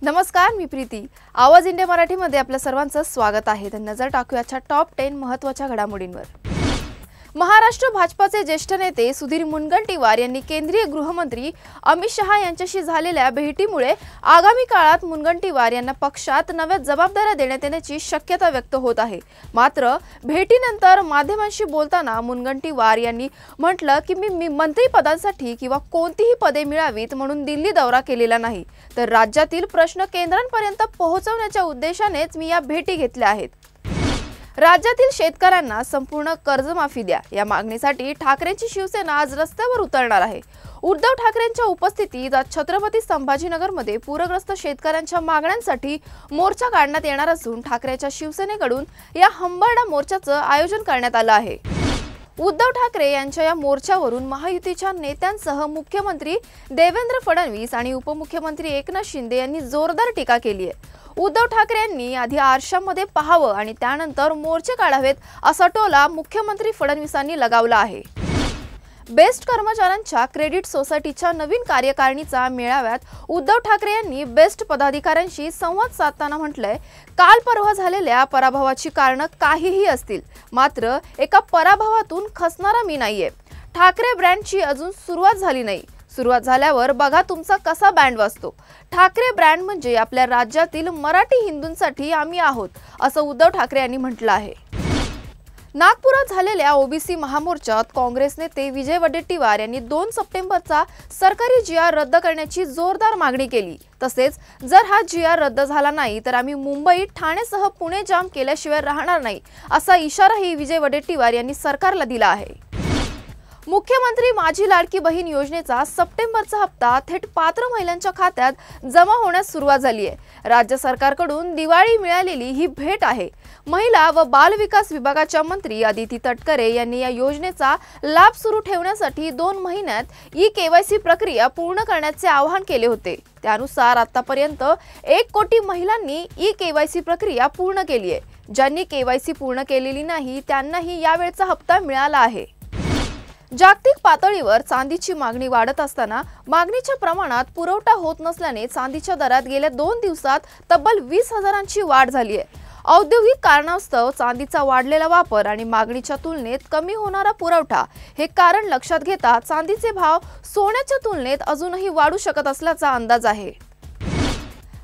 नमस्कार, मी प्रीती। आवाज इंडिया मराठीमध्ये आपल्या सर्वांचं स्वागत आहे। तर नजर टाकूयाच्या टॉप 10 महत्त्वाच्या घडामोडींवर। महाराष्ट्र भाजपाचे ज्येष्ठ नेते सुधीर मुनगंटीवार यांनी केंद्रीय गृहमंत्री अमित शहा यांच्याशी झालेल्या भेटीमुळे आगामी काळात मुनगंटीवार यांना पक्षात नव्या जबाबदाऱ्या देण्यात येण्याची शक्यता व्यक्त होत आहे। मात्र भेटीनंतर माध्यमांशी बोलताना मुनगंटीवार यांनी म्हटलं की मी मंत्रिपदांसाठी किंवा कोणतीही पदे मिळावीत म्हणून दिल्ली दौरा केलेला नाही, तर राज्यातील प्रश्न केंद्रांपर्यंत पोहोचवण्याच्या उद्देशानेच मी या भेटी घेतल्या आहेत। राज्यातील शेतकऱ्यांना संपूर्ण कर्जमाफी द्या या मागणीसाठी ठाकरेंची शिवसेना आज रस्त्यावर उतरणार आहे। उद्धव ठाकरेंच्या उपस्थितीत आज छत्रपती संभाजीनगरमध्ये पूरग्रस्त शेतकऱ्यांच्या मागण्यांसाठी मोर्चा काढण्यात येणार असून ठाकरेंच्या शिवसेनेकडून या हंबरडा मोर्चाचं आयोजन करण्यात आलं आहे। उद्धव ठाकरे यांच्या या मोर्चावरून महायुतीच्या नेत्यांसह मुख्यमंत्री देवेंद्र फडणवीस आणि उपमुख्यमंत्री एकनाथ शिंदे यांनी जोरदार टीका केली आहे। उद्धव ठाकरे यांनी आधी आरशामध्ये पाहावं आणि त्यानंतर मोर्चे काढावेत असा टोला मुख्यमंत्री फडणवीसांनी लगावला आहे। बेस्ट कर्मचाऱ्यांच्या क्रेडिट सोसायटीच्या नवीन कार्यकारिणीचा मेळाव्यात उद्धव ठाकरे यांनी बेस्ट पदाधिकाऱ्यांशी संवाद साधताना म्हटलंय, काल परवा झालेल्या पराभवाची कारणं काहीही असतील, मात्र एका पराभवातून खचणारा मी नाहीये। ठाकरे ब्रँडची अजून सुरुवात झाली नाही, सुरुवात झाल्यावर बघा तुमचा कसा बँड वाजतो। ठाकरे ब्रँड म्हणजे आपल्या राज्यातील मराठी हिंदूंसाठी आम्ही आहोत, असं उद्धव ठाकरे यांनी म्हटलं आहे। नागपुरात झालेल्या ओबीसी महामोर्चात काँग्रेस नेते विजय वडेट्टीवार यांनी 2 सप्टेंबरचा सरकारी जीआर रद्द करण्याची जोरदार मागणी केली। तसेच जर हा जीआर रद्द झाला नाही तर आम्ही मुंबई, ठाणेसह पुणे जाम केल्याशिवाय राहणार नाही, असा इशाराही विजय वडेट्टीवार यांनी सरकारला दिला आहे। मुख्यमंत्री माझी लाडकी बहीण योजनेचा सप्टेंबरचा हप्ता थेट पात्र महिलांच्या खात्यात जमा होण्यास सुरुवात झाली आहे। राज्य सरकारकडून दिवाळी मिळालेली ही भेट आहे। महिला व बाल विकास विभागाच्या मंत्री अदिती तटकरे यांनी या योजनेचा लाभ सुरू ठेवण्यासाठी 2 महिन्यात ई-केवायसी प्रक्रिया पूर्ण करण्याचे आवाहन केले होते। त्यानुसार आतापर्यंत 1 कोटी महिलांनी ई-केवायसी प्रक्रिया पूर्ण केली आहे। ज्यांनी केवायसी पूर्ण केलेली नाही त्यांनाही यावेळचा हप्ता मिळाला आहे। जागतिक पातळीवर चांदीची मागणी वाढत असताना मागणीच्या प्रमाणात पुरवठा होत नसल्याने चांदीच्या दरात गेल्या 2 दिवसात तब्बल 20,000ची वाढ झाली आहे। औद्योगिक कारणास्तव चांदीचा वाढलेला वापर आणि मागणीच्या तुलनेत कमी होणारा पुरवठा हे कारण लक्षात घेता चांदीचे भाव सोन्याच्या तुलनेत अजूनही वाढू शकत असल्याचा अंदाज आहे।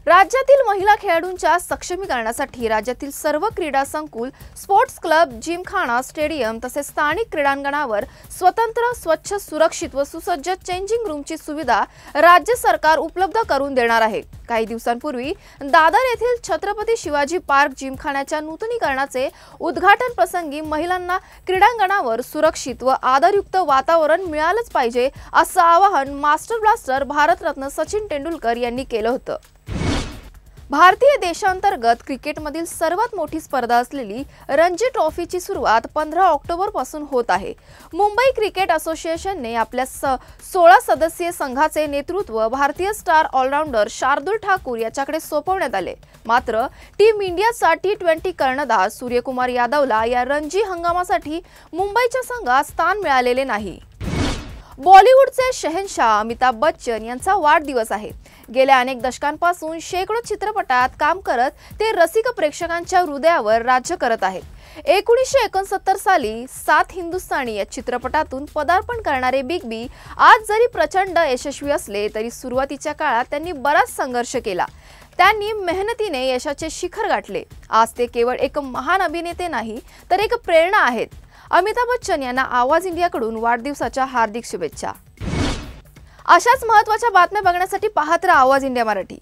राज्यातील महिला खेळाडूंच्या सक्षमीकरणासाठी राज्यातील सर्व क्रीडा संकुल, स्पोर्ट्स क्लब, जिमखाना, स्टेडियम तसेच स्थानिक क्रीडांगणावर स्वतंत्र, स्वच्छ, सुरक्षित व सुसज्ज चेंजिंग रूमची सुविधा राज्य सरकार उपलब्ध करून देणार आहे। काही दिवसांपूर्वी दादर येथील छत्रपती शिवाजी पार्क जिमखान्याच्या नूतनीकरणाचे उद्घाटन प्रसंगी महिलांना क्रीडांगणावर सुरक्षित व आदरयुक्त वातावरण मिळालंच पाहिजे असं आवाहन मास्टर ब्लास्टर भारतरत्न सचिन तेंडुलकर यांनी केलं होतं। भारतीय देशांतर्गत क्रिकेटमधील सर्वात मोठी स्पर्धा असलेली रणजी ट्रॉफीची सुरुवात 15 ऑक्टोबर पासून होत आहे। मुंबई क्रिकेट असोसिएशनने आपल्या 16 सदस्यीय संघाचे नेतृत्व भारतीय स्टार ऑलराऊंडर शार्दुल ठाकूर याच्याकडे सोपवण्यात आले। मात्र टीम इंडियाचा T20 कर्णधार सूर्यकुमार यादवला या रणजी हंगामासाठी मुंबईच्या संघात स्थान मिळालेले नाही। बॉलिवूडचे शहेनशाह अमिताभ बच्चन यांचा वाढदिवस आहे। गेल्या अनेक दशकांपासून शेकडो चित्रपटात काम करत ते रसिक प्रेक्षकांच्या हृदयावर राज्य करत आहेत। 1969 साली 7 हिंदुस्तानी या चित्रपटातून पदार्पण करणारे बिग बी आज जरी प्रचंड यशस्वी असले तरी सुरुवातीच्या काळात त्यांनी बराच संघर्ष केला। त्यांनी मेहनतीने यशाचे शिखर गाठले। आज ते केवळ एक महान अभिनेते नाही तर एक प्रेरणा आहेत। अमिताभ बच्चन यांना आवाज इंडियाकडून वाढदिवसाच्या हार्दिक शुभेच्छा। अशाच महत्त्वाच्या बातम्या बघण्यासाठी पाहत रहा आवाज इंडिया मराठी।